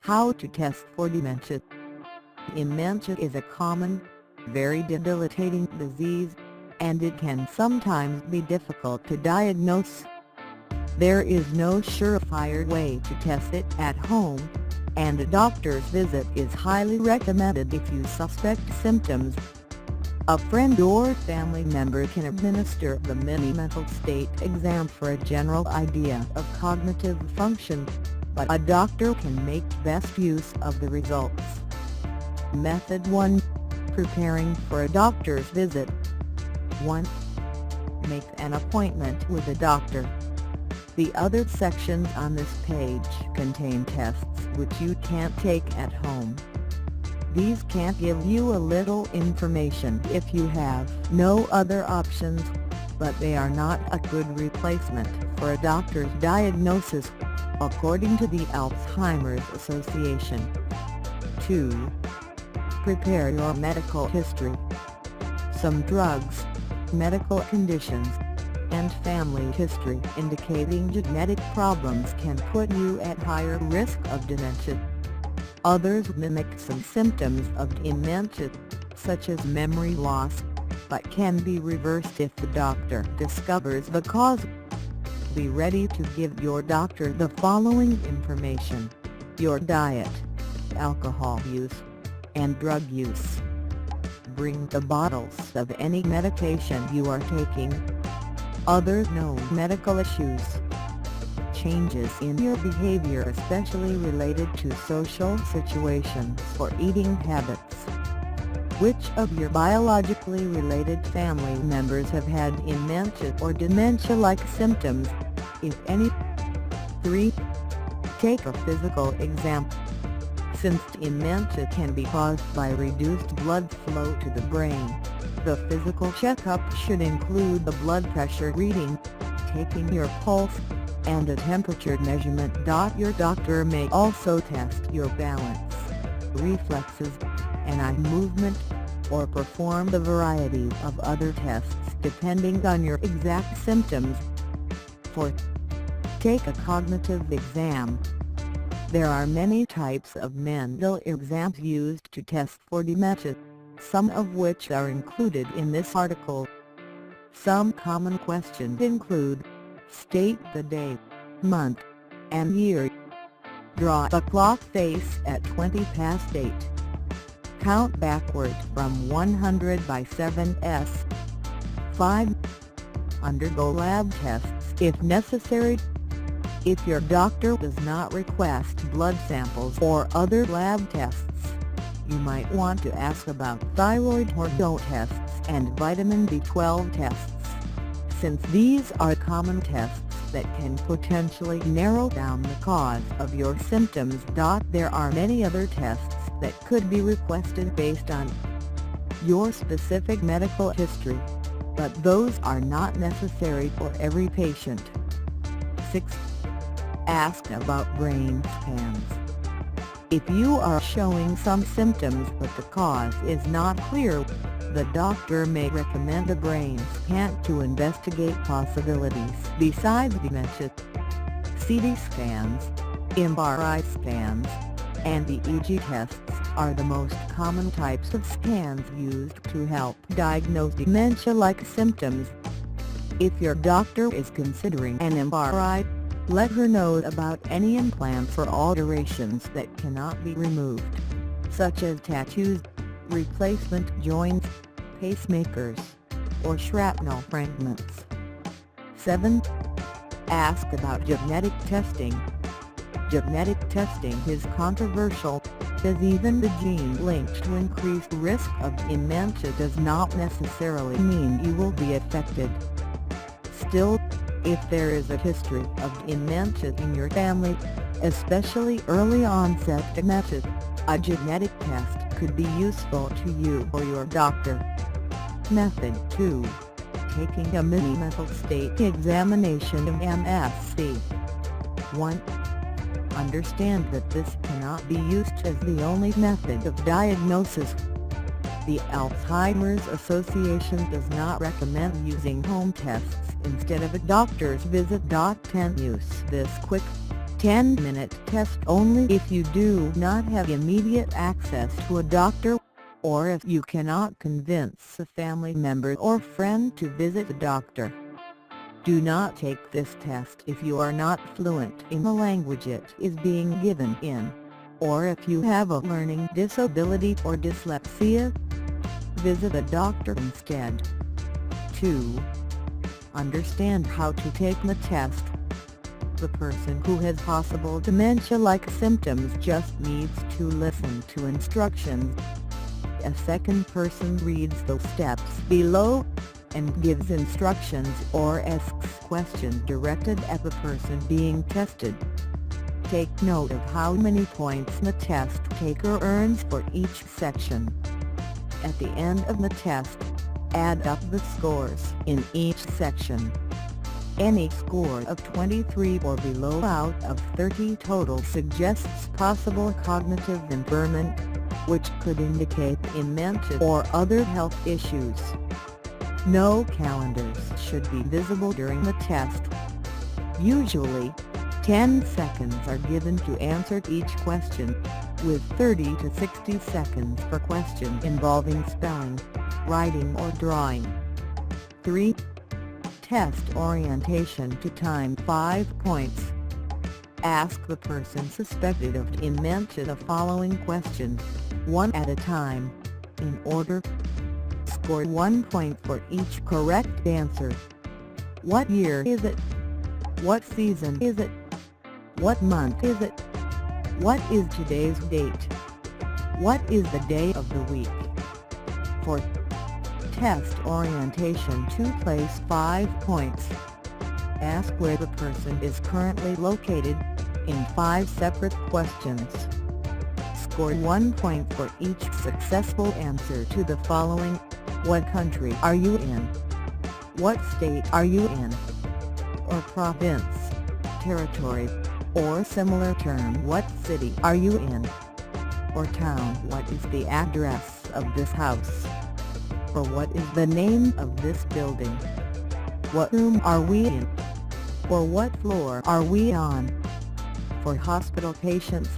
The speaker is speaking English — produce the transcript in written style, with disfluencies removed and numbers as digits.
How to test for dementia. Dementia is a common, very debilitating disease, and it can sometimes be difficult to diagnose. There is no surefire way to test it at home, and a doctor's visit is highly recommended if you suspect symptoms. A friend or family member can administer the mini mental state exam for a general idea of cognitive function, but a doctor can make best use of the results. Method 1. Preparing for a doctor's visit. 1. Make an appointment with a doctor. The other sections on this page contain tests which you can't take at home. These can give you a little information if you have no other options, but they are not a good replacement for a doctor's diagnosis, according to the Alzheimer's Association. 2. Prepare your medical history. Some drugs, medical conditions, and family history indicating genetic problems can put you at higher risk of dementia. Others mimic some symptoms of dementia, such as memory loss, but can be reversed if the doctor discovers the cause. Be ready to give your doctor the following information: your diet, alcohol use, and drug use. Bring the bottles of any medication you are taking. Other known medical issues. Changes in your behavior, especially related to social situations or eating habits. Which of your biologically related family members have had dementia or dementia-like symptoms, if any? 3. Take a physical exam. Since dementia can be caused by reduced blood flow to the brain, the physical checkup should include the blood pressure reading, taking your pulse, and a temperature measurement. Your doctor may also test your balance, reflexes, and eye movement, or perform a variety of other tests depending on your exact symptoms. 4. Take a cognitive exam. There are many types of mental exams used to test for dementia, some of which are included in this article. Some common questions include: state the day, month, and year. Draw a clock face at 20 past 8. Count backward from 100 by 7s. 5. Undergo lab tests if necessary. If your doctor does not request blood samples or other lab tests, you might want to ask about thyroid hormone tests and vitamin B12 tests, since these are common tests that can potentially narrow down the cause of your symptoms. There are many other tests that could be requested based on your specific medical history, but those are not necessary for every patient. 6. Ask about brain scans. If you are showing some symptoms but the cause is not clear, the doctor may recommend a brain scan to investigate possibilities besides dementia. CT scans, MRI scans, and EEG tests are the most common types of scans used to help diagnose dementia-like symptoms. If your doctor is considering an MRI, let her know about any implants or alterations that cannot be removed, such as tattoos, replacement joints, pacemakers, or shrapnel fragments. 7. Ask about genetic testing. Genetic testing is controversial, as even the gene linked to increased risk of dementia does not necessarily mean you will be affected. Still, if there is a history of dementia in your family, especially early onset dementia, a genetic test could be useful to you or your doctor. Method 2. Taking a mini mental state examination of MSC. 1. Understand that this cannot be used as the only method of diagnosis. The Alzheimer's Association does not recommend using home tests instead of a doctor's visit. 10. Use this quick, 10-minute test only if you do not have immediate access to a doctor, or if you cannot convince a family member or friend to visit a doctor. Do not take this test if you are not fluent in the language it is being given in, or if you have a learning disability or dyslexia. Visit a doctor instead. 2. Understand how to take the test. The person who has possible dementia-like symptoms just needs to listen to instructions. A second person reads the steps below, and gives instructions or asks questions directed at the person being tested. Take note of how many points the test taker earns for each section. At the end of the test, add up the scores in each section. Any score of 23 or below out of 30 total suggests possible cognitive impairment, which could indicate dementia or other health issues. No calendars should be visible during the test. Usually, 10 seconds are given to answer each question, with 30 to 60 seconds per question involving spelling, writing or drawing. 3. Test orientation to time 5 points. Ask the person suspected of dementia the following questions, one at a time, in order. Score 1 point for each correct answer. What year is it? What season is it? What month is it? What is today's date? What is the day of the week? For test orientation to place 5 points. Ask where the person is currently located, in 5 separate questions. Score 1 point for each successful answer to the following. What country are you in? What state are you in? Or province, territory, or similar term. What city are you in? Or town. What is the address of this house? Or what is the name of this building? What room are we in? Or what floor are we on? For hospital patients,